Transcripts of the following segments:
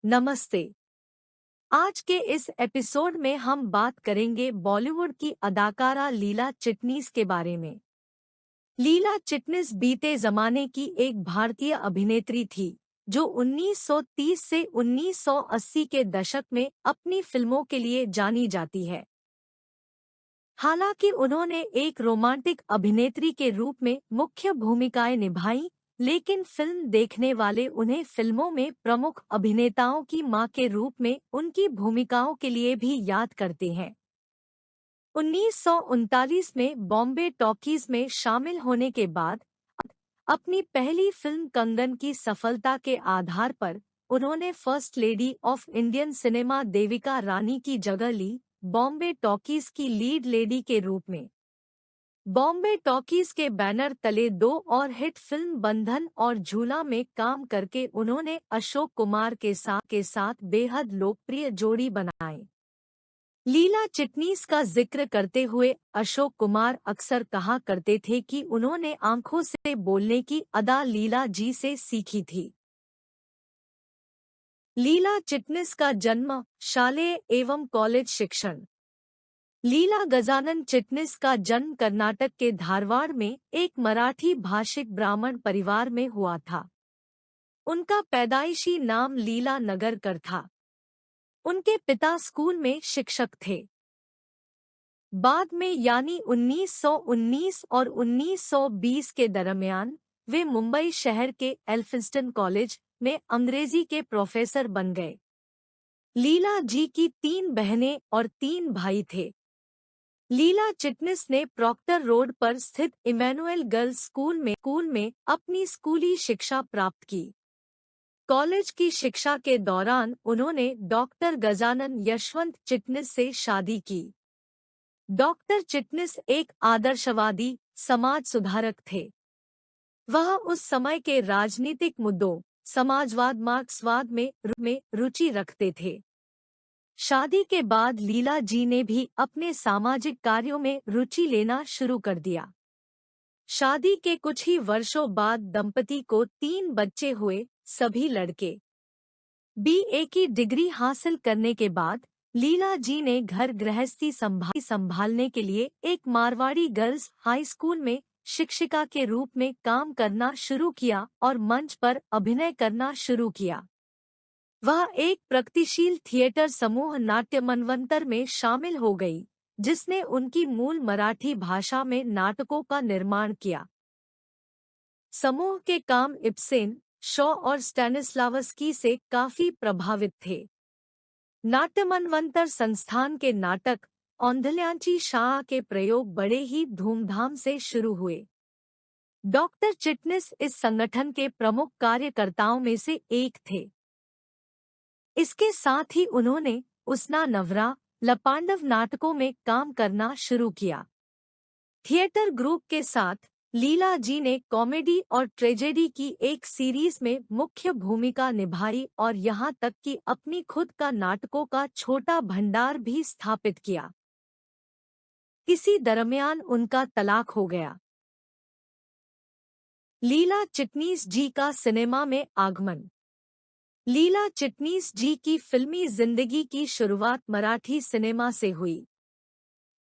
नमस्ते। आज के इस एपिसोड में हम बात करेंगे बॉलीवुड की अदाकारा लीला चिटनीस के बारे में। लीला चिटनीस बीते जमाने की एक भारतीय अभिनेत्री थी जो 1930 से 1980 के दशक में अपनी फिल्मों के लिए जानी जाती है। हालांकि उन्होंने एक रोमांटिक अभिनेत्री के रूप में मुख्य भूमिकाएं निभाईं, लेकिन फिल्म देखने वाले उन्हें फिल्मों में प्रमुख अभिनेताओं की मां के रूप में उनकी भूमिकाओं के लिए भी याद करते हैं। 1939 में बॉम्बे टॉकीज में शामिल होने के बाद अपनी पहली फिल्म कंगन की सफलता के आधार पर उन्होंने first lady of Indian cinema Devika Rani की जगह ली, बॉम्बे टॉकीज की लीड लेडी के रूप में। बॉम्बे टॉकीज के बैनर तले दो और हिट फिल्म बंधन और झूला में काम करके उन्होंने अशोक कुमार के साथ बेहद लोकप्रिय जोड़ी बनाई। लीला चिटनीस का जिक्र करते हुए अशोक कुमार अक्सर कहा करते थे कि उन्होंने आंखों से बोलने की अदा लीला जी से सीखी थी। लीला चिटनीस का जन्म, शालेय एवं कॉलेज शिक्षण। लीला गजानन चिटनीस का जन्म कर्नाटक के धारवाड़ में एक मराठी भाषिक ब्राह्मण परिवार में हुआ था। उनका पैदाइशी नाम लीला नगरकर था। उनके पिता स्कूल में शिक्षक थे। बाद में यानी 1919 और 1920 के दरमियान वे मुंबई शहर के एल्फिंस्टन कॉलेज में अंग्रेजी के प्रोफेसर बन गए। लीला जी की 3 बहनें और 3 भाई थे। लीला चिटनीस ने प्रॉक्टर रोड पर स्थित इमैनुअल गर्ल्स स्कूल में अपनी स्कूली शिक्षा प्राप्त की। कॉलेज की शिक्षा के दौरान उन्होंने डॉक्टर गजानन यशवंत चिटनीस से शादी की। डॉक्टर चिटनीस एक आदर्शवादी समाज सुधारक थे। वह उस समय के राजनीतिक मुद्दों, समाजवाद, मार्क्सवाद में रुचि रखते थे। शादी के बाद लीला जी ने भी अपने सामाजिक कार्यों में रुचि लेना शुरू कर दिया। शादी के कुछ ही वर्षों बाद दंपति को 3 बच्चे हुए, सभी लड़के। बीए की डिग्री हासिल करने के बाद लीला जी ने घर गृहस्थी संभालने के लिए एक मारवाड़ी गर्ल्स हाई स्कूल में शिक्षिका के रूप में काम करना शुरू किया और मंच पर अभिनय करना शुरू किया। वह एक प्रगतिशील थिएटर समूह नाट्य मनवंतर में शामिल हो गई, जिसने उनकी मूल मराठी भाषा में नाटकों का निर्माण किया। समूह के काम इब्सेन, शॉ और स्टैनिस्लावस्की से काफी प्रभावित थे। नाट्य मनवंतर संस्थान के नाटक औंधल्यांची शाळा के प्रयोग बड़े ही धूमधाम से शुरू हुए। डॉक्टर चिटनीस इस संगठन के प्रमुख कार्यकर्ताओं में से एक थे। इसके साथ ही उन्होंने उसना नवरा, लपांडव नाटकों में काम करना शुरू किया। थिएटर ग्रुप के साथ लीला जी ने कॉमेडी और ट्रेजेडी की एक सीरीज में मुख्य भूमिका निभाई और यहाँ तक कि अपनी खुद का नाटकों का छोटा भंडार भी स्थापित किया। इसी दरमियान उनका तलाक हो गया। लीला चिटनीस जी का सिनेमा में आगमन। लीला चिटनीस जी की फिल्मी जिंदगी की शुरुआत मराठी सिनेमा से हुई।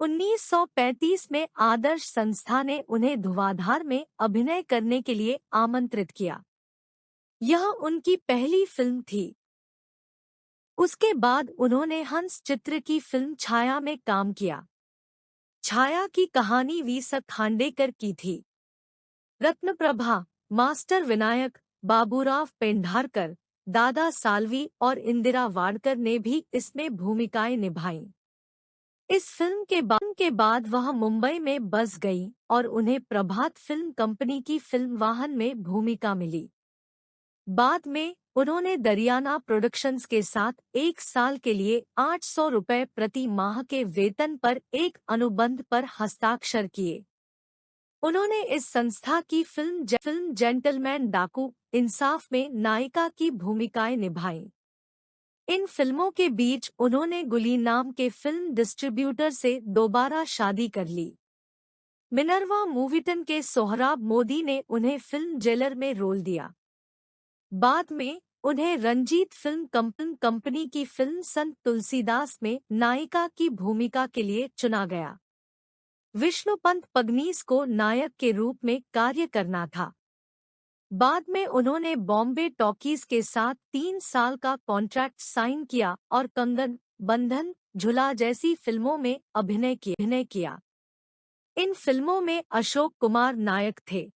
1935 में आदर्श संस्था ने उन्हें धुआंधार में अभिनय करने के लिए आमंत्रित किया। यह उनकी पहली फिल्म थी। उसके बाद उन्होंने हंस चित्र की फिल्म छाया में काम किया। छाया की कहानी वी.स. खांडेकर की थी। रत्नप्रभा, मास्टर विनायक, बाबूराव पेंढारकर, दादा साल्वी और इंदिरा वाडकर ने भी इसमें भूमिकाएं निभाईं। इस फिल्म के बाद वह मुंबई में बस गईं और उन्हें प्रभात फिल्म कंपनी की फिल्म वाहन में भूमिका मिली। बाद में उन्होंने दरियाना प्रोडक्शंस के साथ 1 साल के लिए 800 रुपये प्रति माह के वेतन पर एक अनुबंध पर हस्ताक्षर किए। उन्होंने इस संस्था की फिल्म जेंटलमैन डाकू इंसाफ में नायिका की भूमिकाएं निभाईं। इन फिल्मों के बीच उन्होंने गुली नाम के फिल्म डिस्ट्रीब्यूटर से दोबारा शादी कर ली। मिनर्वा मूवीटन के सोहराब मोदी ने उन्हें फिल्म जेलर में रोल दिया। बाद में उन्हें रंजीत फिल्म कंपनी की फिल्म संत तुलसीदास में नायिका की भूमिका के लिए चुना गया। विष्णुपंत पगनीस को नायक के रूप में कार्य करना था। बाद में उन्होंने बॉम्बे टॉकीज के साथ 3 साल का कॉन्ट्रैक्ट साइन किया और कंगन, बंधन, झूला जैसी फिल्मों में अभिनय किया। इन फिल्मों में अशोक कुमार नायक थे।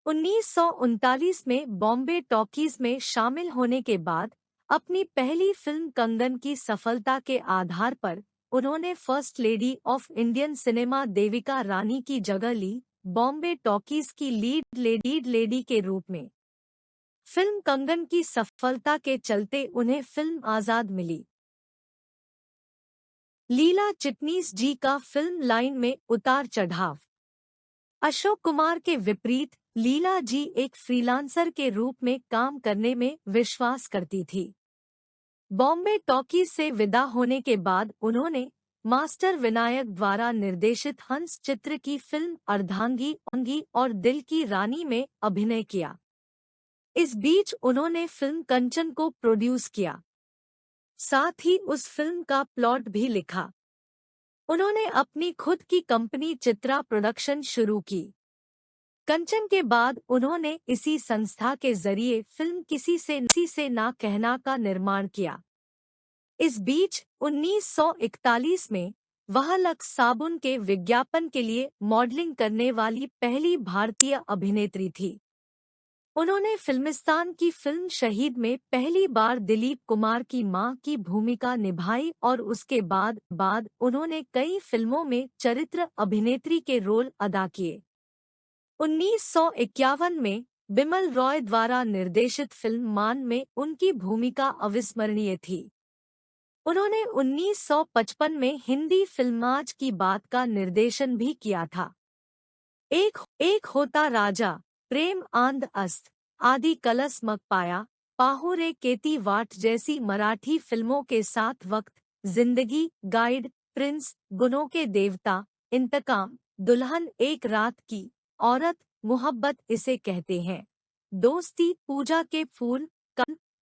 1939 में बॉम्बे टॉकीज में शामिल होने के बाद अपनी पहली फिल्म कंगन की सफलता के आधार पर उन्होंने first lady of Indian cinema Devika Rani की जगह ली, बॉम्बे टॉकीज की लीड लेडी के रूप में। फिल्म कंगन की सफलता के चलते उन्हें फिल्म आजाद मिली। लीला चिटनीस जी का फिल्म लाइन में उतार चढ़ाव। अशोक कुमार के विपरीत लीला जी एक फ्रीलांसर के रूप में काम करने में विश्वास करती थी। बॉम्बे टॉकीज से विदा होने के बाद उन्होंने मास्टर विनायक द्वारा निर्देशित हंस चित्र की फिल्म अर्धांगी और दिल की रानी में अभिनय किया। इस बीच उन्होंने फिल्म कंचन को प्रोड्यूस किया, साथ ही उस फिल्म का प्लॉट भी लिखा। उन्होंने अपनी खुद की कंपनी चित्रा प्रोडक्शन शुरू की। कंचन के बाद उन्होंने इसी संस्था के जरिए फिल्म किसी से ना कहना का निर्माण किया। इस बीच 1941 में वह लक्स साबुन के विज्ञापन के लिए मॉडलिंग करने वाली पहली भारतीय अभिनेत्री थी। उन्होंने फिल्मिस्तान की फिल्म शहीद में पहली बार दिलीप कुमार की मां की भूमिका निभाई और उसके बाद उन्होंने कई फिल्मों में चरित्र अभिनेत्री के रोल अदा किए। 1951 में बिमल रॉय द्वारा निर्देशित फिल्म मान में उनकी भूमिका अविस्मरणीय थी। उन्होंने 1955 में हिंदी फिल्म आज की बात का निर्देशन भी किया था। एक होता राजा, प्रेम आंध अस्त, आदि कलस मग पाया, पाहुरे केती वाट जैसी मराठी फिल्मों के साथ वक्त, जिंदगी, गाइड, प्रिंस, गुनों के देवता, इंतकाम, दुल्हन एक रात की औरत, मोहब्बत इसे कहते हैं, दोस्ती, पूजा के फूल,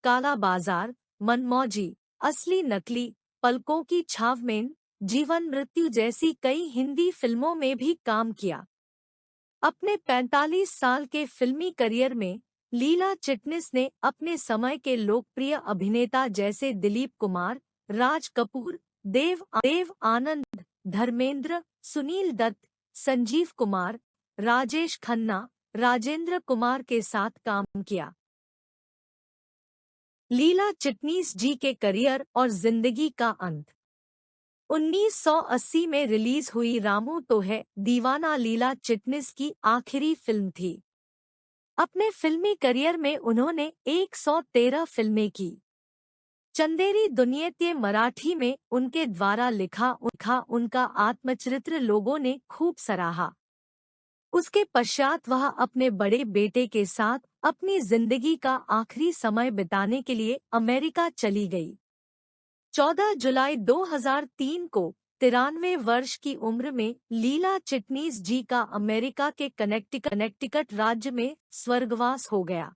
काला बाजार, मनमौजी, असली नकली, पलकों की छावमेन, जीवन मृत्यु जैसी कई हिंदी फिल्मों में भी काम किया। अपने 45 साल के फिल्मी करियर में लीला चिटनिस ने अपने समय के लोकप्रिय अभिनेता जैसे दिलीप कुमार, राज कपूर, देव आनंद, धर्मेंद्र, सुनील दत्त, संजीव कुमार, राजेश खन्ना, राजेंद्र कुमार के साथ काम किया। लीला चिटनीस जी के करियर और जिंदगी का अंत। 1980 में रिलीज हुई रामू तो है दीवाना लीला चिटनिस की आखिरी फिल्म थी। अपने फिल्मी करियर में उन्होंने 113 फिल्में की। चंदेरी दुनियेत्ये मराठी में उनके द्वारा लिखा उनका आत्मचरित्र लोगों ने खूब सराहा। उसके पश्चात वह अपने बड़े बेटे के साथ अपनी जिंदगी का आखिरी समय बिताने के लिए अमेरिका चली गई। 14 जुलाई 2003 को 93 वर्ष की उम्र में लीला चिटनीस जी का अमेरिका के कनेक्टिकट राज्य में स्वर्गवास हो गया।